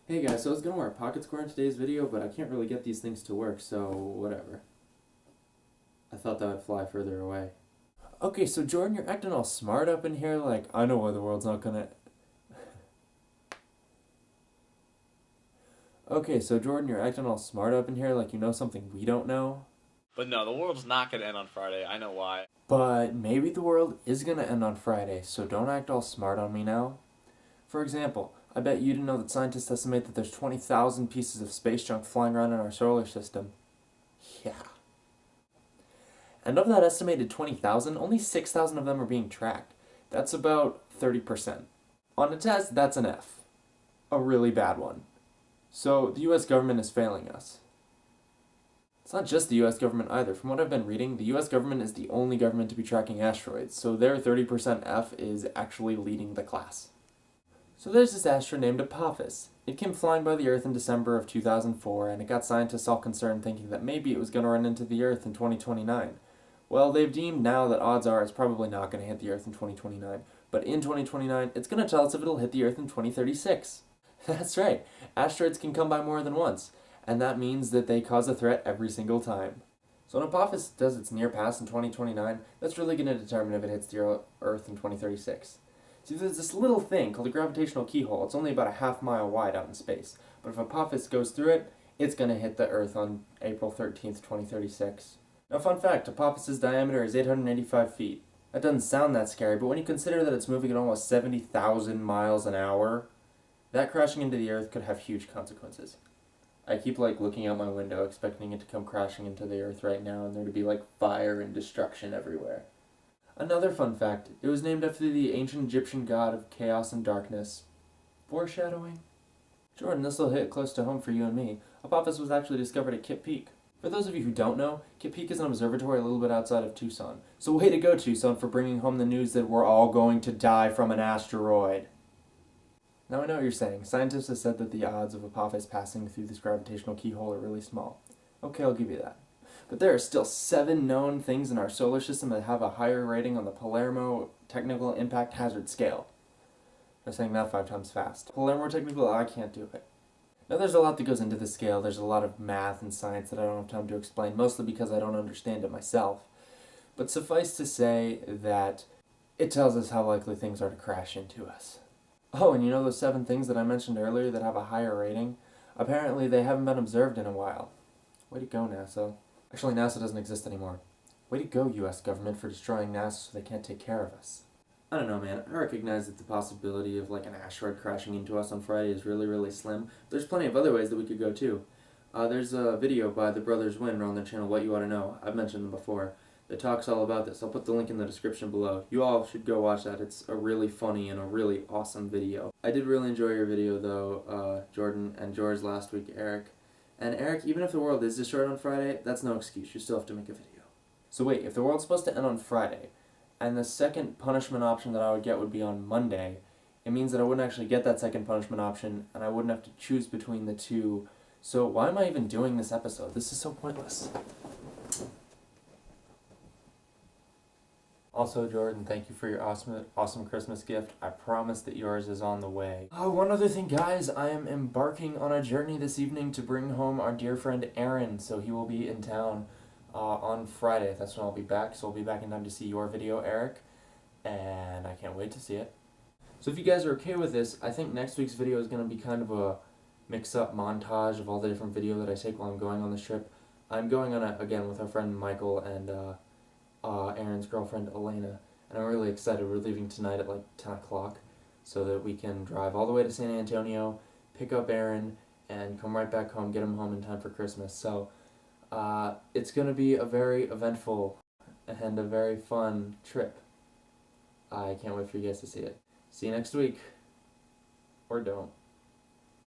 Hey guys, so I was gonna wear a pocket square in today's video, but I can't really get these things to work, so whatever. I thought that would fly further away. Okay, so Jordan, you're acting all smart up in here, like, I know why the world's not gonna... Okay, so Jordan, you're acting all smart up in here, like you know something we don't know. But no, the world's not going to end on Friday. I know why. But maybe the world is gonna end on Friday, so don't act all smart on me now. For example, I bet you didn't know that scientists estimate that there's 20,000 pieces of space junk flying around in our solar system. Yeah. And of that estimated 20,000, only 6,000 of them are being tracked. That's about 30%. On a test, that's an F. A really bad one. So the US government is failing us. It's not just the US government either. From what I've been reading, the US government is the only government to be tracking asteroids, so their 30% F is actually leading the class. So there's this asteroid named Apophis. It came flying by the Earth in December of 2004, and it got scientists all concerned thinking that maybe it was going to run into the Earth in 2029. Well, they've deemed now that odds are it's probably not going to hit the Earth in 2029, but in 2029, it's going to tell us if it'll hit the Earth in 2036. That's right, asteroids can come by more than once, and that means that they cause a threat every single time. So when Apophis does its near pass in 2029, that's really going to determine if it hits the Earth in 2036. See, there's this little thing called a gravitational keyhole. It's only about a half-mile wide out in space, but if Apophis goes through it, it's going to hit the Earth on April 13th, 2036. Now, fun fact, Apophis's diameter is 885 feet. That doesn't sound that scary, but when you consider that it's moving at almost 70,000 miles an hour, that crashing into the Earth could have huge consequences. I keep, looking out my window, expecting it to come crashing into the Earth right now, and there to be, fire and destruction everywhere. Another fun fact, it was named after the ancient Egyptian god of chaos and darkness. Foreshadowing? Jordan, this'll hit close to home for you and me. Apophis was actually discovered at Kitt Peak. For those of you who don't know, Kitt Peak is an observatory a little bit outside of Tucson. So way to go, Tucson, for bringing home the news that we're all going to die from an asteroid. Now I know what you're saying. Scientists have said that the odds of Apophis passing through this gravitational keyhole are really small. Okay, I'll give you that. But there are still 7 known things in our solar system that have a higher rating on the Palermo Technical Impact Hazard Scale. I'm saying that 5 times fast. Palermo Technical, I can't do it. Now there's a lot that goes into the scale. There's a lot of math and science that I don't have time to explain, mostly because I don't understand it myself. But suffice to say that it tells us how likely things are to crash into us. Oh, and you know those 7 things that I mentioned earlier that have a higher rating? Apparently they haven't been observed in a while. Way to go, NASA. Actually, NASA doesn't exist anymore. Way to go, US government, for destroying NASA so they can't take care of us. I don't know, man. I recognize that the possibility of, an asteroid crashing into us on Friday is really, really slim. There's plenty of other ways that we could go, too. There's a video by the Brothers Wynn on their channel, What You Ought to Know. I've mentioned them before. That talks all about this. I'll put the link in the description below. You all should go watch that. It's a really funny and a really awesome video. I did really enjoy your video, though, Jordan, and yours last week, Eric. And Eric, even if the world is destroyed on Friday, that's no excuse. You still have to make a video. So wait, if the world's supposed to end on Friday, and the second punishment option that I would get would be on Monday, it means that I wouldn't actually get that second punishment option, and I wouldn't have to choose between the two. So why am I even doing this episode? This is so pointless. Also, Jordan, thank you for your awesome Christmas gift. I promise that yours is on the way. Oh, one other thing, guys. I am embarking on a journey this evening to bring home our dear friend Aaron, so he will be in town on Friday. That's when I'll be back, so I'll be back in time to see your video, Eric, and I can't wait to see it. So if you guys are okay with this, I think next week's video is going to be kind of a mix-up montage of all the different video that I take while I'm going on this trip. I'm going on it, again, with our friend Michael and Aaron's girlfriend Elena, and I'm really excited. We're leaving tonight at 10 o'clock so that we can drive all the way to San Antonio, pick up Aaron, and come right back home, get him home in time for Christmas. So it's going to be a very eventful and a very fun trip. I can't wait for you guys to see it. See you next week. Or don't.